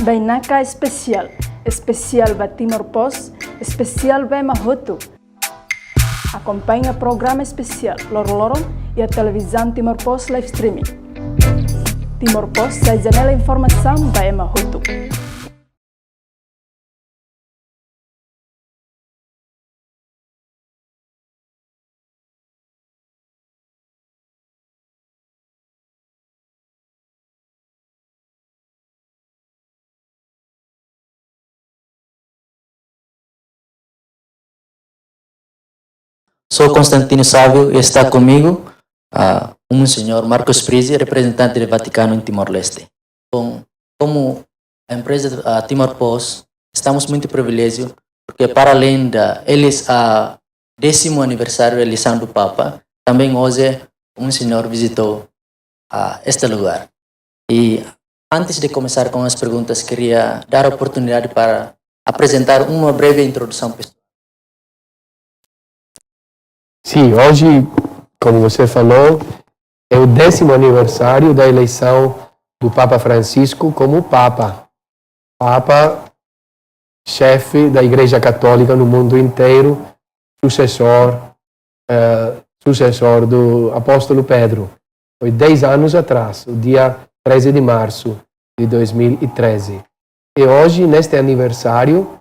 Bainaka especial, especial para Timor-Post, especial para Mahoto. Acompanhe o programa especial Loro e a televisão Timor-Post Live Streaming. Timor-Post é a janela informação para Mahoto. Sou Constantino Sávio e está comigo um senhor Marcos Prizzi, representante do Vaticano em Timor-Leste. Bom, como a empresa Timor-Post, estamos muito privilegiados porque para além eles a 10º aniversário da eleição do Papa, também hoje um senhor visitou este lugar. E antes de começar com as perguntas, queria dar a oportunidade para apresentar uma breve introdução pessoal. Sim, hoje, como você falou, é o 10º aniversário da eleição do Papa Francisco como Papa. Papa, chefe da Igreja Católica no mundo inteiro, sucessor do apóstolo Pedro. Foi 10 anos atrás, o dia 13 de março de 2013. E hoje, neste aniversário,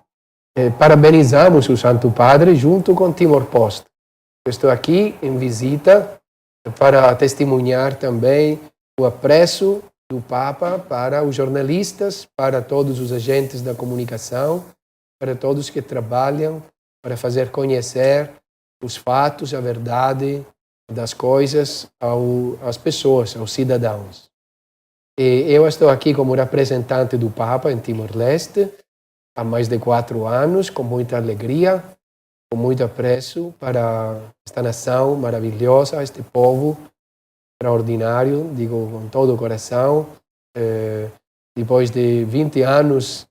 parabenizamos o Santo Padre junto com Timor-Post. Estou aqui em visita para testemunhar também o apreço do Papa para os jornalistas, para todos os agentes da comunicação, para todos que trabalham para fazer conhecer os fatos, a verdade das coisas às pessoas, aos cidadãos. E eu estou aqui como representante do Papa em Timor-Leste há mais de 4 anos, com muita alegria, com muito apreço para esta nação maravilhosa, este povo extraordinário, digo com todo o coração. Depois de 20 anos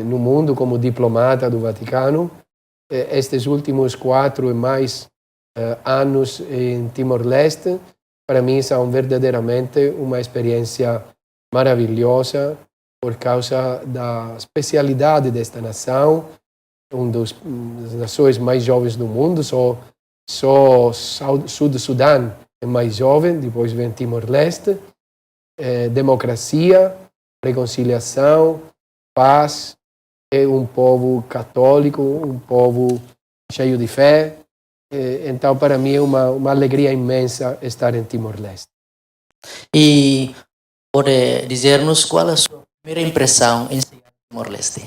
no mundo como diplomata do Vaticano, estes últimos 4 e mais anos em Timor-Leste, para mim são verdadeiramente uma experiência maravilhosa por causa da especialidade desta nação, das nações mais jovens do mundo, só Sul do Sudão é mais jovem, depois vem Timor-Leste. Democracia, reconciliação, paz, é um povo católico, um povo cheio de fé. Então, para mim, é uma alegria imensa estar em Timor-Leste. E pode dizer-nos qual é a sua primeira impressão em Timor-Leste?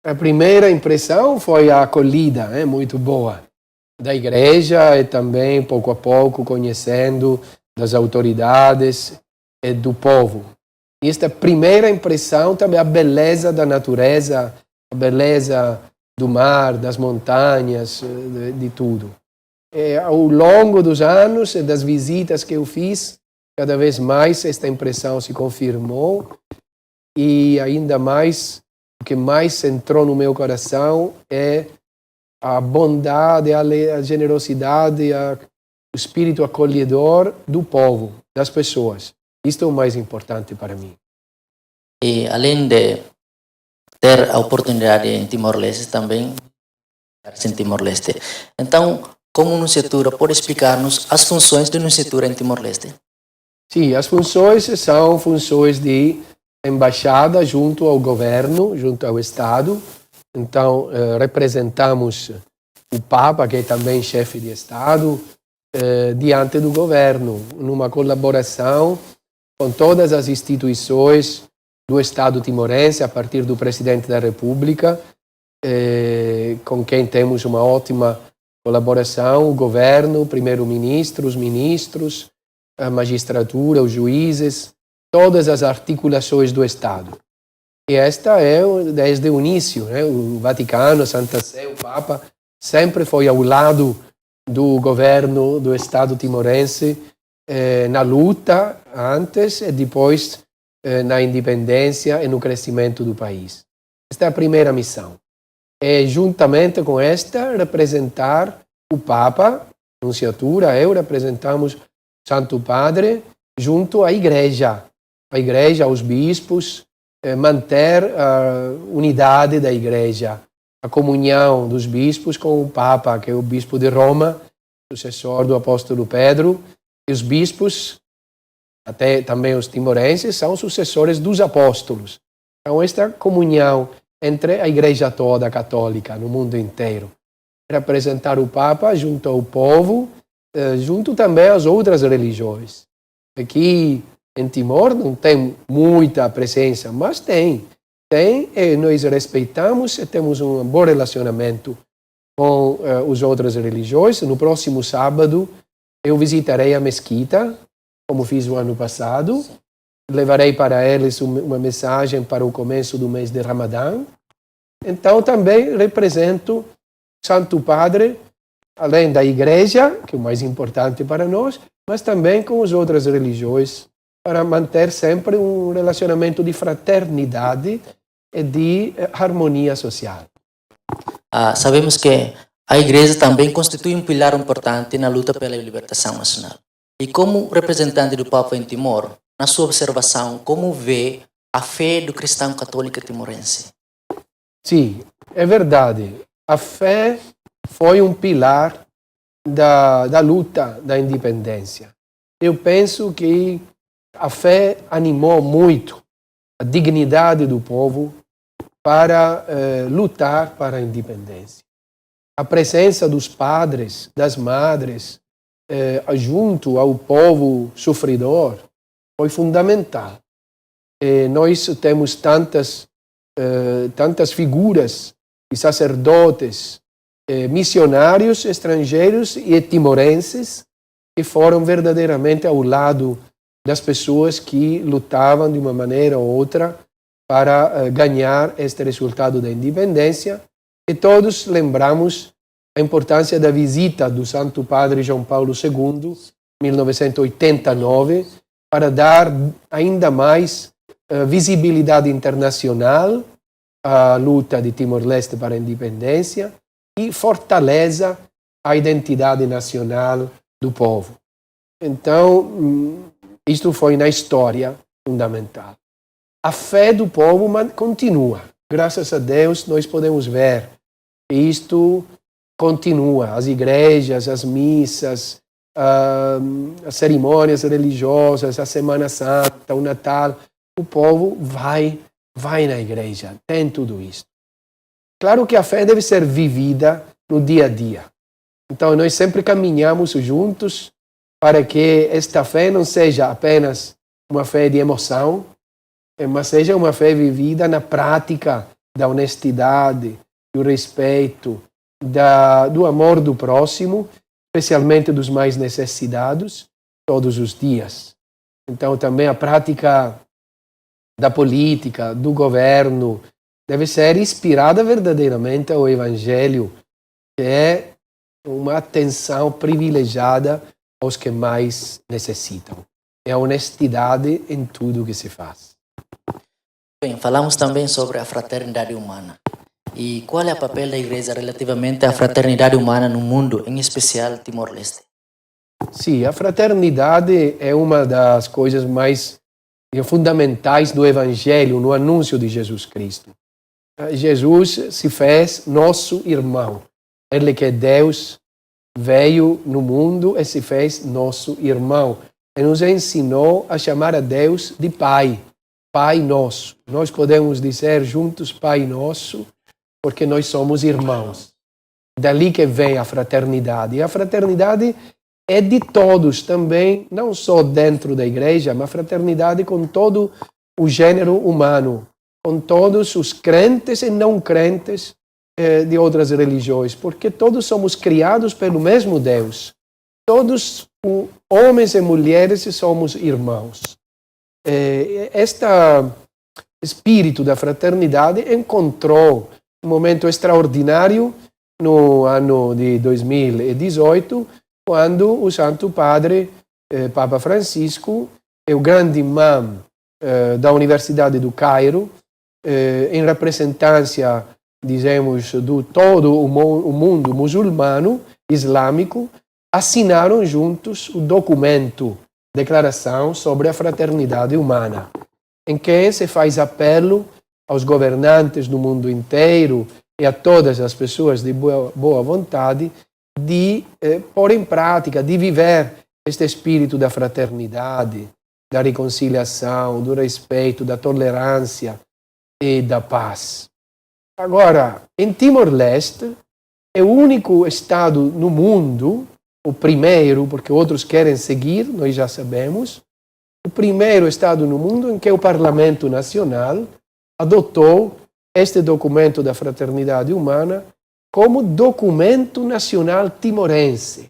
A primeira impressão foi a acolhida, muito boa, da igreja e também, pouco a pouco, conhecendo das autoridades e do povo. E esta primeira impressão também a beleza da natureza, a beleza do mar, das montanhas, de tudo. E, ao longo dos anos e das visitas que eu fiz, cada vez mais esta impressão se confirmou e ainda mais o que mais entrou no meu coração é a bondade, a generosidade, o espírito acolhedor do povo, das pessoas. Isto é o mais importante para mim. E além de ter a oportunidade em Timor-Leste, também em Timor-Leste. Então, como nunciatura, pode explicar-nos as funções de nunciatura em Timor-Leste? Sim, as funções são funções de embaixada junto ao governo, junto ao Estado. Então, representamos o Papa, que é também chefe de Estado, diante do governo, numa colaboração com todas as instituições do Estado timorense, a partir do presidente da República, com quem temos uma ótima colaboração, o governo, o primeiro-ministro, os ministros, a magistratura, os juízes, todas as articulações do Estado. E esta é desde o início, o Vaticano, a Santa Sé, o Papa, sempre foi ao lado do governo do Estado timorense na luta antes e depois na independência e no crescimento do país. Esta é a primeira missão. E juntamente com esta, representar o Papa, nunciatura, representamos Santo Padre junto à Igreja, aos bispos, manter a unidade da igreja, a comunhão dos bispos com o Papa, que é o bispo de Roma, sucessor do apóstolo Pedro, e os bispos, até também os timorenses, são sucessores dos apóstolos. Então, esta comunhão entre a igreja toda católica no mundo inteiro, representar o Papa junto ao povo, junto também às outras religiões. Aqui em Timor não tem muita presença, mas tem. E nós respeitamos e temos um bom relacionamento com as outras religiões. No próximo sábado eu visitarei a mesquita, como fiz o ano passado. Levarei para eles uma mensagem para o começo do mês de Ramadã. Então também represento o Santo Padre, além da igreja, que é o mais importante para nós, mas também com as outras religiões, para manter sempre um relacionamento de fraternidade e de harmonia social. Sabemos que a igreja também constitui um pilar importante na luta pela libertação nacional. E como representante do Papa em Timor, na sua observação, como vê a fé do cristão católico timorense? Sim, é verdade. A fé foi um pilar da luta da independência. Eu penso que a fé animou muito a dignidade do povo para lutar para a independência. A presença dos padres, das madres, junto ao povo sofredor, foi fundamental. Nós temos tantas figuras de sacerdotes, missionários estrangeiros e timorenses que foram verdadeiramente ao lado das pessoas que lutavam de uma maneira ou outra para ganhar este resultado da independência. E todos lembramos a importância da visita do Santo Padre João Paulo II, em 1989, para dar ainda mais visibilidade internacional à luta de Timor-Leste para a independência e fortaleza a identidade nacional do povo. Então, isto foi na história fundamental. A fé do povo continua. Graças a Deus, nós podemos ver que isto continua. As igrejas, as missas, as cerimônias religiosas, a Semana Santa, o Natal, o povo vai na igreja, tem tudo isso. Claro que a fé deve ser vivida no dia a dia. Então, nós sempre caminhamos juntos para que esta fé não seja apenas uma fé de emoção, mas seja uma fé vivida na prática da honestidade, do respeito, do amor do próximo, especialmente dos mais necessitados, todos os dias. Então, também a prática da política, do governo, deve ser inspirada verdadeiramente ao Evangelho, que é uma atenção privilegiada aos que mais necessitam. É a honestidade em tudo que se faz. Bem, falamos também sobre a fraternidade humana. E qual é o papel da igreja relativamente à fraternidade humana no mundo, em especial Timor-Leste? Sim, a fraternidade é uma das coisas mais fundamentais do Evangelho, no anúncio de Jesus Cristo. Jesus se fez nosso irmão. Ele que é Deus veio no mundo e se fez nosso irmão. E nos ensinou a chamar a Deus de Pai, Pai Nosso. Nós podemos dizer juntos Pai Nosso, porque nós somos irmãos. Dali que vem a fraternidade. E a fraternidade é de todos também, não só dentro da igreja, mas fraternidade com todo o gênero humano, com todos os crentes e não crentes de outras religiões, porque todos somos criados pelo mesmo Deus. Todos, homens e mulheres, somos irmãos. Este espírito da fraternidade encontrou um momento extraordinário no ano de 2018, quando o Santo Padre, Papa Francisco, e o grande imã da Universidade do Cairo, em representância, dizemos, do todo o mundo muçulmano, islâmico, assinaram juntos o documento, Declaração sobre a Fraternidade Humana. em que se faz apelo aos governantes do mundo inteiro e a todas as pessoas de boa vontade de pôr em prática, de viver este espírito da fraternidade, da reconciliação, do respeito, da tolerância e da paz. Agora, em Timor-Leste, é o único estado no mundo, o primeiro, porque outros querem seguir, nós já sabemos, o primeiro estado no mundo em que o Parlamento Nacional adotou este documento da fraternidade humana como documento nacional timorense.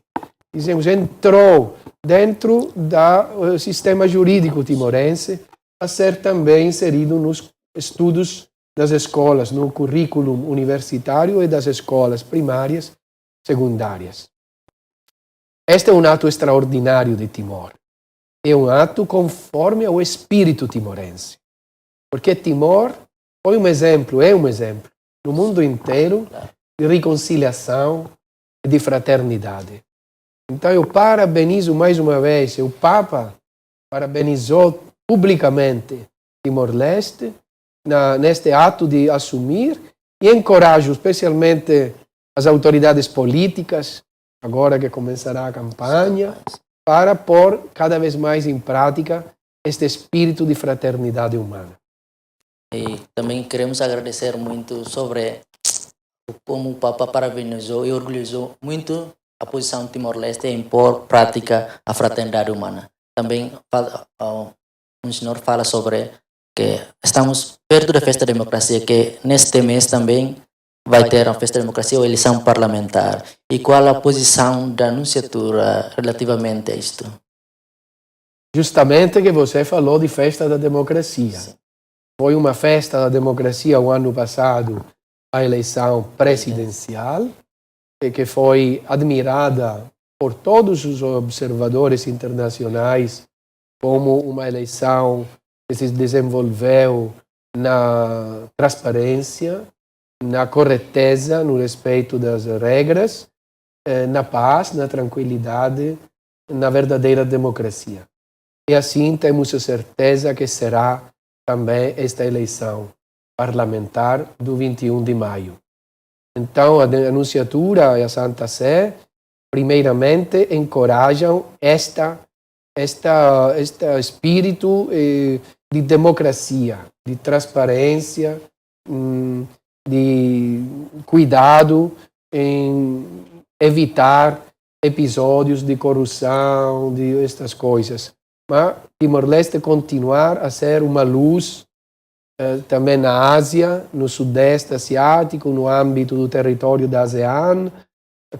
Dizemos, entrou dentro do sistema jurídico timorense a ser também inserido nos estudos das escolas, no currículo universitário e das escolas primárias, secundárias. Este é um ato extraordinário de Timor. É um ato conforme ao espírito timorense. Porque Timor foi um exemplo, é um exemplo, no mundo inteiro, de reconciliação e de fraternidade. Então eu parabenizo mais uma vez, o Papa parabenizou publicamente Timor-Leste neste ato de assumir e encorajo especialmente as autoridades políticas, agora que começará a campanha, para pôr cada vez mais em prática este espírito de fraternidade humana. E também queremos agradecer muito sobre como o Papa parabenizou e orgulhou muito a posição de Timor-Leste em pôr prática a fraternidade humana. Também o senhor fala sobre que estamos perto da festa da democracia, que neste mês também vai ter a festa da democracia ou eleição parlamentar. E qual a posição da anunciatura relativamente a isto? Justamente que você falou de festa da democracia. Sim. Foi uma festa da democracia o ano passado, a eleição presidencial, que foi admirada por todos os observadores internacionais como uma eleição que se desenvolveu na transparência, na correteza, no respeito das regras, na paz, na tranquilidade, na verdadeira democracia. E assim temos a certeza que será também esta eleição parlamentar do 21 de maio. Então, a Anunciatura e a Santa Sé, primeiramente, encorajam este espírito de democracia, de transparência, de cuidado em evitar episódios de corrupção, de estas coisas. Mas Timor-Leste continuar a ser uma luz também na Ásia, no Sudeste Asiático, no âmbito do território da ASEAN,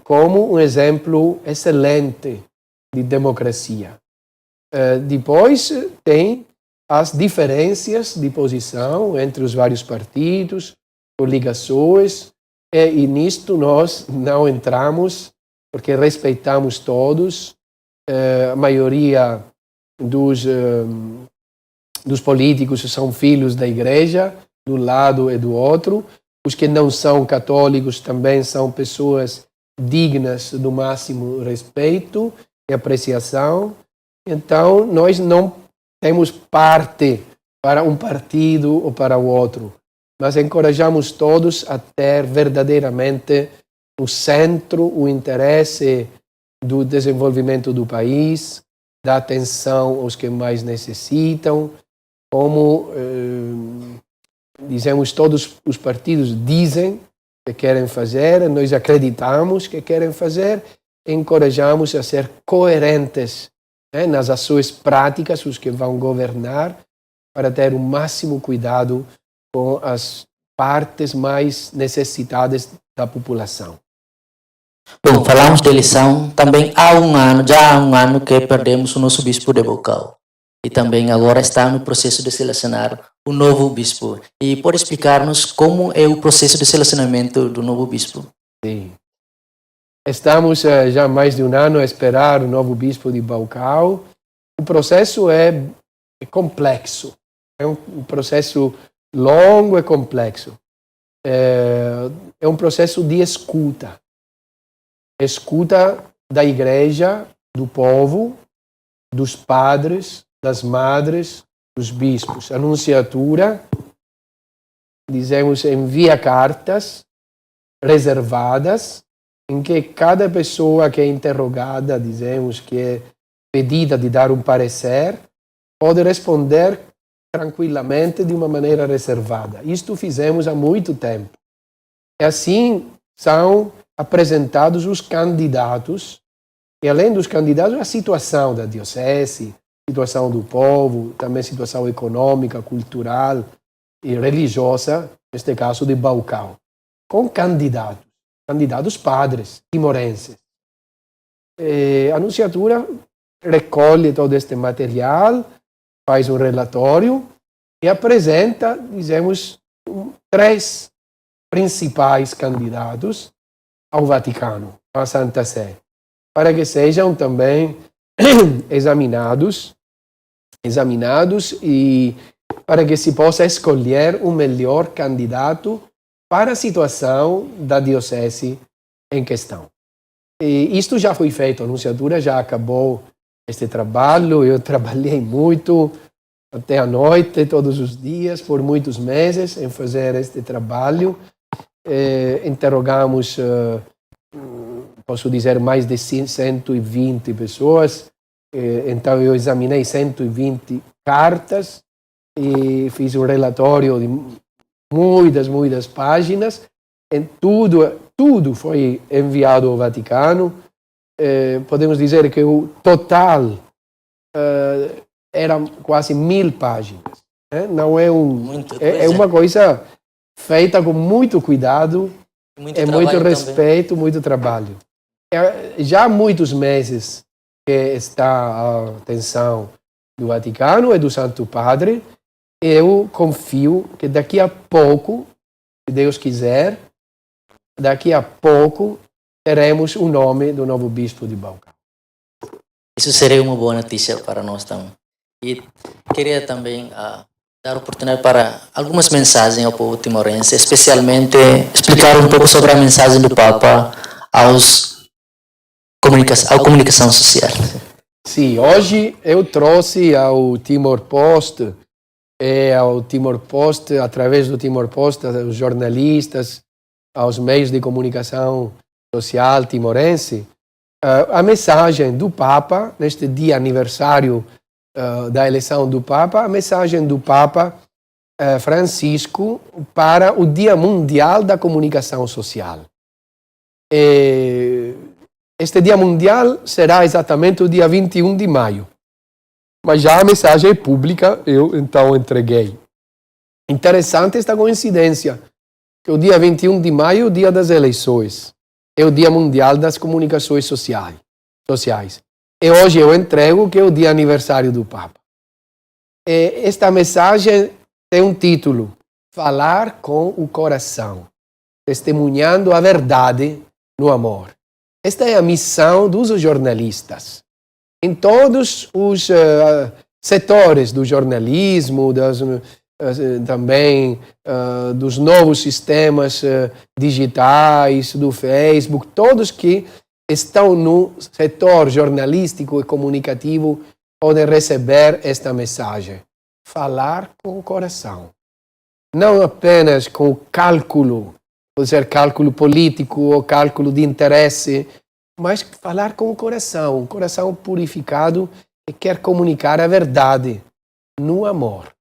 como um exemplo excelente de democracia. Depois tem as diferenças de posição entre os vários partidos, coligações, e nisto nós não entramos, porque respeitamos todos, a maioria dos políticos são filhos da igreja, do lado e do outro. Os que não são católicos também são pessoas dignas do máximo respeito e apreciação. Então, nós não temos parte para um partido ou para o outro, mas encorajamos todos a ter verdadeiramente no centro o interesse do desenvolvimento do país, da atenção aos que mais necessitam, como dizemos, todos os partidos dizem que querem fazer, nós acreditamos que querem fazer, encorajamos a ser coerentes nas ações práticas, os que vão governar, para ter o máximo cuidado com as partes mais necessitadas da população. Bom, falamos de eleição, também já há um ano que perdemos o nosso bispo de Bocau. E também agora está no processo de selecionar o novo bispo. E pode explicar-nos como é o processo de selecionamento do novo bispo? Sim. Estamos já há mais de um ano a esperar o novo bispo de Baucau. O processo é complexo. É um processo longo e complexo. É um processo de escuta. Escuta da igreja, do povo, dos padres, das madres, dos bispos. A nunciatura, dizemos, envia cartas reservadas em que cada pessoa que é interrogada, dizemos, que é pedida de dar um parecer, pode responder tranquilamente de uma maneira reservada. Isto fizemos há muito tempo. E assim são apresentados os candidatos, e além dos candidatos, a situação da diocese, situação do povo, também situação econômica, cultural e religiosa, neste caso de Baucau, com candidatos padres, timorenses. A nunciatura recolhe todo este material, faz um relatório e apresenta, dizemos, 3 principais candidatos ao Vaticano, à Santa Sé, para que sejam também examinados e para que se possa escolher o melhor candidato para a situação da diocese em questão. E isto já foi feito, a nunciatura já acabou este trabalho, eu trabalhei muito, até à noite, todos os dias, por muitos meses, em fazer este trabalho. Interrogamos, posso dizer, mais de 120 pessoas. Então, eu examinei 120 cartas e fiz um relatório de muitas páginas. Tudo foi enviado ao Vaticano. Podemos dizer que o total eram quase 1000 páginas. Não é é uma coisa feita com muito cuidado, muito respeito, também. Muito trabalho. Já há muitos meses que está a atenção do Vaticano e do Santo Padre. Eu confio que daqui a pouco, se Deus quiser, daqui a pouco teremos o nome do novo bispo de Baucau. Isso seria uma boa notícia para nós também. E queria também dar oportunidade para algumas mensagens ao povo timorense, especialmente explicar um pouco sobre a mensagem do Papa à comunicação social. Sim, hoje eu trouxe ao Timor-Post, através do Timor-Post, aos jornalistas, aos meios de comunicação social timorense, a mensagem do Papa, neste dia aniversário da eleição do Papa, a mensagem do Papa Francisco para o Dia Mundial da Comunicação Social. Este Dia Mundial será exatamente o dia 21 de maio. Mas já a mensagem é pública, eu então entreguei. Interessante esta coincidência, que o dia 21 de maio é o dia das eleições, é o Dia Mundial das Comunicações Sociais. E hoje eu entrego que é o dia aniversário do Papa. Esta mensagem tem um título, Falar com o Coração, testemunhando a verdade no amor. Esta é a missão dos jornalistas. Em todos os setores do jornalismo, também dos novos sistemas digitais, do Facebook, todos que estão no setor jornalístico e comunicativo podem receber esta mensagem. Falar com o coração. Não apenas com o cálculo, pode ser cálculo político ou cálculo de interesse, mas falar com o coração, um coração purificado que quer comunicar a verdade no amor.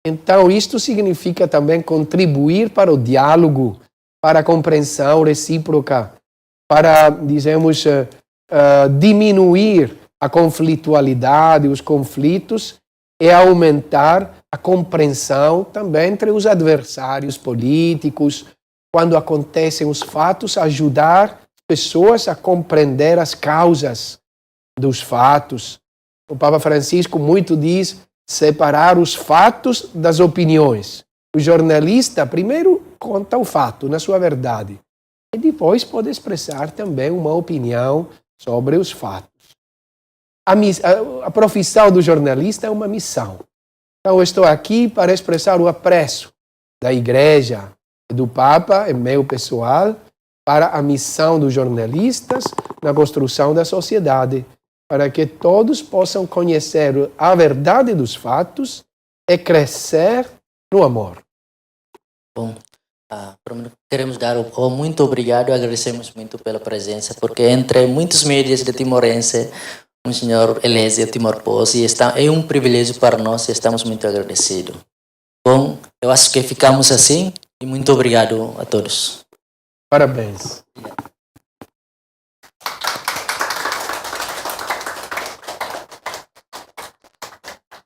Então, isto significa também contribuir para o diálogo, para a compreensão recíproca, para, dizemos, diminuir a conflitualidade, os conflitos e aumentar a compreensão também entre os adversários políticos. Quando acontecem os fatos, ajudar pessoas a compreender as causas dos fatos. O Papa Francisco muito diz separar os fatos das opiniões. O jornalista primeiro conta o fato na sua verdade e depois pode expressar também uma opinião sobre os fatos. A profissão do jornalista é uma missão. Então, eu estou aqui para expressar o apreço da Igreja e do Papa, e meu pessoal, para a missão dos jornalistas na construção da sociedade, para que todos possam conhecer a verdade dos fatos é crescer no amor. Bom, primeiro queremos dar o muito obrigado, agradecemos muito pela presença, porque entre muitos mídias de timorense, o senhor Elésio Timor-Posse, é um privilégio para nós e estamos muito agradecidos. Bom, eu acho que ficamos assim e muito obrigado a todos. Parabéns.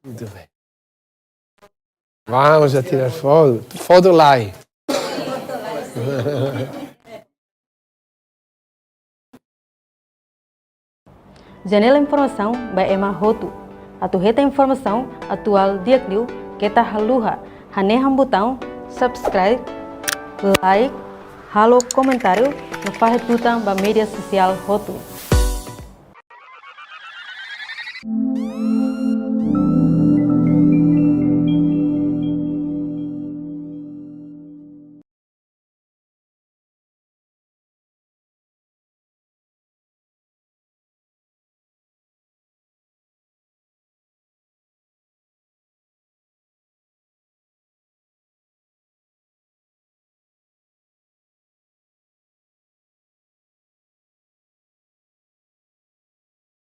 Muito bem. Vamos a tirar foto. Foto lá. Janela Informação by Emma Hotu. Atuheta informação atual diakliu kita haluha. Haneham botão subscribe, like, halo comentário no farretutang ba media social Hotu.